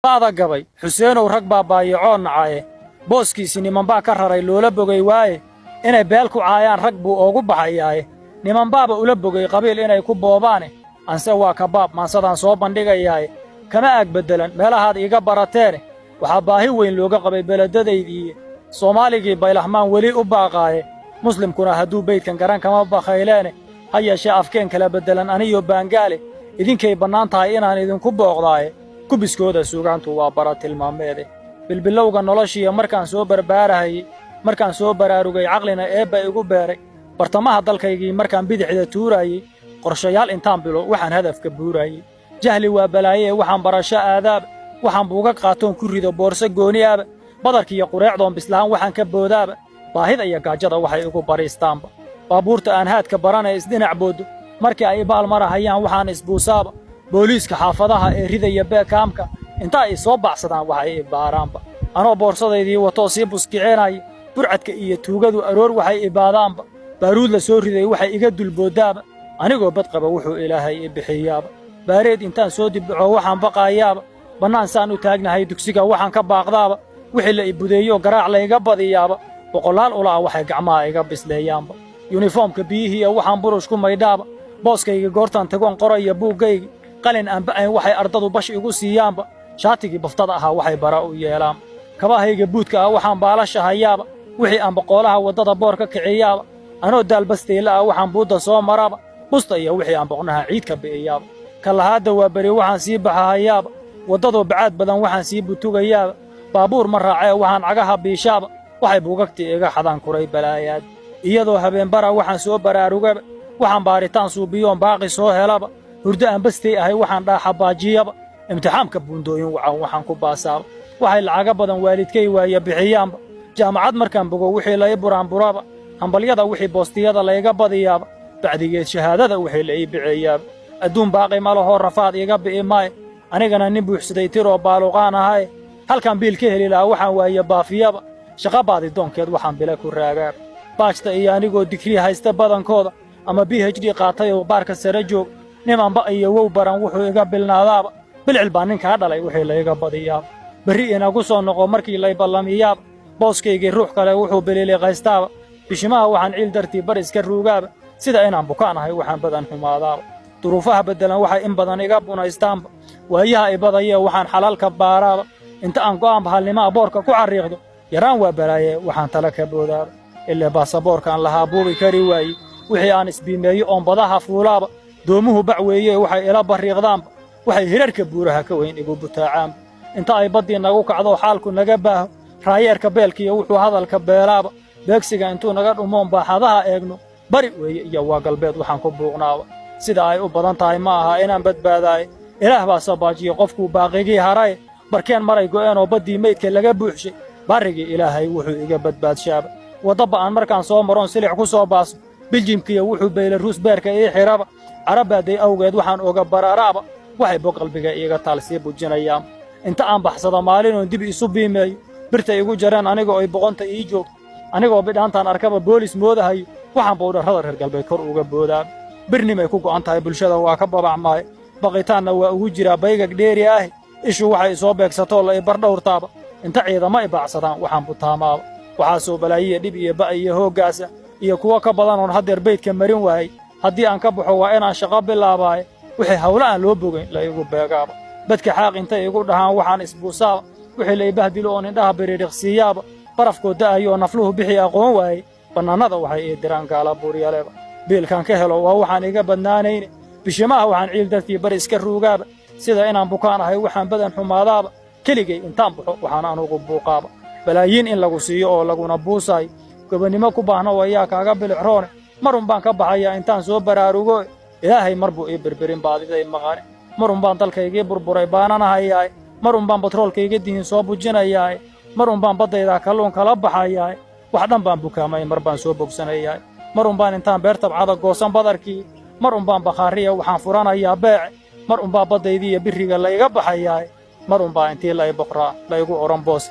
baada gabay Xuseenow rag baa baayacoon nacay booskiisi niman baa ka raray loola bogay waaye inay beel ku caayaan rag buu ugu baxayay niman baaba ula bogay qabiil inay ku boobaane anse waa kabaab maansadaan soo bandhigayay kama ag bedelan meelahaad iga barateen waxa baahi weyn looga qabay beledadaydii Soomaaligii baylahmaan weli u baaqaaye muslimkuna hadduu beydkan garan kama bakayleene ha yeeshee afkeen kala bedelan aniyo baangaale idinkay bannaan tahay inaan idinku booqdaaye kubiskooda suugaantu waa bara tilmaameede bilbilowga noloshiya markaan soo barbaarahayay markaan soo baraarugay caqlina eebba igu beeray bartamaha dalkaygii markaan bidixda tuurayay qorshayaal intaan bilo waxaan hadafka buurayay jahli waa balaaye waxaan barasho aadaab waxaan buuga qaatoon ku rido boorso gooni aaba badarkiiyo qureecdoon bislahaan waxaan ka boodaaba baahida iyo gaajada waxay igu bariistaanba baabuurta aan haadka baranay isdhinac boodo markii ay baal marahayaan waxaan isbuusaaba booliiska xaafadaha ee ridaya beekaamka inta ay soo baxsadaan waxay ibaaraanba anoo boorsadaydii wato sii buskiceenay burcadka iyo tuugadu aroor waxay ibaadaanba baaruud la soo riday waxay iga dulboodaaba anigoo bad qaba wuxuu ilaahay i bixiyaaba baareed intaan soo dibdhaco waxaan baqaayaaba bannaan saan u taagnahay dugsiga waxaan ka baaqdaaba wixii la ibudeeyo garaac layga badiyaaba boqolaal ulaa waxay gacmaha iga bisleeyaanba yuniformka biyihiiya waxaan burush ku maydhaaba booskayga goortaan tagoon qoraya buuggaygi qalin aan ba'ayn waxay ardadu bash igu siiyaanba shaatigii baftada ahaa waxay bara u yeelaanba kabahayga buudka ah waxaan baalasha hayaaba wixii aan boqolaha waddada boor ka kiciyaaba anoo daalbastayla ah waxaan buudda soo maraba busta iyo wixii aan boqnaha ciid ka bi'iyaaba kalahaadda waa beri waxaan sii baxahayaaba waddadoo bacaad badan waxaan sii butugayaaba baabuur ma raacee waxaan cagaha biishaaba waxay buugagtii iga xadaan kuray balaayaad iyadoo habeenbara waxaan soo baraarugaba waxaan baaritaan suubiyoon baaqi soo helaba hurdo aan bastay ahay waxaan dhaaxa baajiyaba imtixaamka buundooyin wacan waxaan ku baasaaba waxay lacaga badan waalidkay waaya bixiyaanba jaamacad markaan bogo wixii la ii buraanburaba hambalyada wixii boostiyada layga badiyaaba bacdigeed shahaadada wixii la ii biceeyaaba adduun baaqi ma lahoo rafaad iga bi'i maaye anigana nin buuxsaday tiroo baaluqaan ahaye halkaan biil ka heli lahaa waxaan waaye baafiyaba shaqa baadidoonkeed waxaan bila ku raagaaba baajta iyo anigoo digrii haysta badankooda ama PhD qaatay oo baarka sare joog nimanba iyo wow baran wuxuu iga bilnaadaaba bilcil baa ninkaa dhalay wixii layga badiyaaba berri inagu soo noqo markii lay ballamiyaaba booskaygii ruux kale wuxuu biliiliqaystaaba bishimaha waxaan ciil dartii bar iska ruugaaba sida inaan bukaan ahay waxaan badan xumaadaaba duruufaha beddelan waxay in badan iga bunaystaanba waayaha ibadayee waxaan xalaalka baaraaba inta aan go'aan bahalnimaa boorka ku carriiqdo yaraan waa balaaye waxaan tala ka boodaaba ilaa baasaboorkaan lahaa buubi kari waaye wixii aan isbiimeeyo oon badaha fuulaaba doomuhu bac weeye waxay ila barriiqdaanba waxay hirarka buuraha ka weyn igu butaacaanba inta ay baddii nagu kacdo xaalku naga baaho raayeerka beelkiiyo wuxuu hadalka beelaaba beegsiga intuu naga dhumoon baaxadaha eegno bari weeye iyo waa galbeed waxaan ku buuqnaaba sida ay u badan tahay ma aha inaan badbaadaaye ilaah baa sabaajiye qofkuu baaqigii haraye barkeen maray go'een oo baddii meydka laga buuxshay barrigii ilaahay wuxuu iga badbaadshaaba waddaba aan markaan soo maroon silix ku soo baaso biljimkiiyo wuxuu beylaruus beerka ii xidhaba carabaaday awgeed waxaan oga bararaaba waxay boqalbiga iiga taal sii bujinayaan inta aan baxsado maalinoon dib isu biimeeyo birta igu jareen anigoo ay boqonta ii joogto anigoo bidhaantaan arkaba boolis moodahayo waxaan bowdharrada reer galbeed kor uga boodaaba birnimay ku go'an tahay bulshada waa ka babacmaaye baqitaanna waa ugu jiraa baygag dheeri ahi ishu waxay soo beegsatoo la ibardhawrtaaba inta ciidama ibaacsadaan waxaan butaamaaba waxaasoo balaayiya dhib iyo ba' iyo hooggaasa iyo kuwo ka badanoon haddeer beydka marin waayey haddii aan ka baxo waa inaan shaqo bilaabaaye wixii hawle aan loo bogayn la igu beegaaba badka xaaq intay igu dhahaan waxaan isbuusaaba wixii la ibahdilo oon indhaha biriiriqsiiyaaba barafkoo da'ayo oo nafluhu bixii aqoon waayey bannaanada waxay ii diraan gaala buuryaleeba biilkaan ka helo waa waxaan iga badnaanayne bishimaha waxaan ciil dartii bari iska ruugaaba sida inaan bukaan ahay waxaan badan xumaadaaba keligay intaan baxo waxaan anugu buuqaaba balaayiin in lagu siiyo oo laguna buusaayo gobonnimo ku baahna wayaa kaaga bilicroone marun baan ka baxayaa intaan soo baraarugo ilaahay mar buu ii birbirin baadiday maqane marun baan dalkaygii burburay baananahayaaye marun baan batroolkayga dihin soo bujinayaaye marun baan baddaydaa kalluun kala baxayaaye wax dhan baan bukaamay mar baan soo bogsanayaaye marun baan intaan beer tabcada goosan badarkii marun baan bakhaariya waxaan furanayaa beece marun baa baddaydii iyo birriga layga baxayaaye marun baa intii la i boqraa laygu odhan boos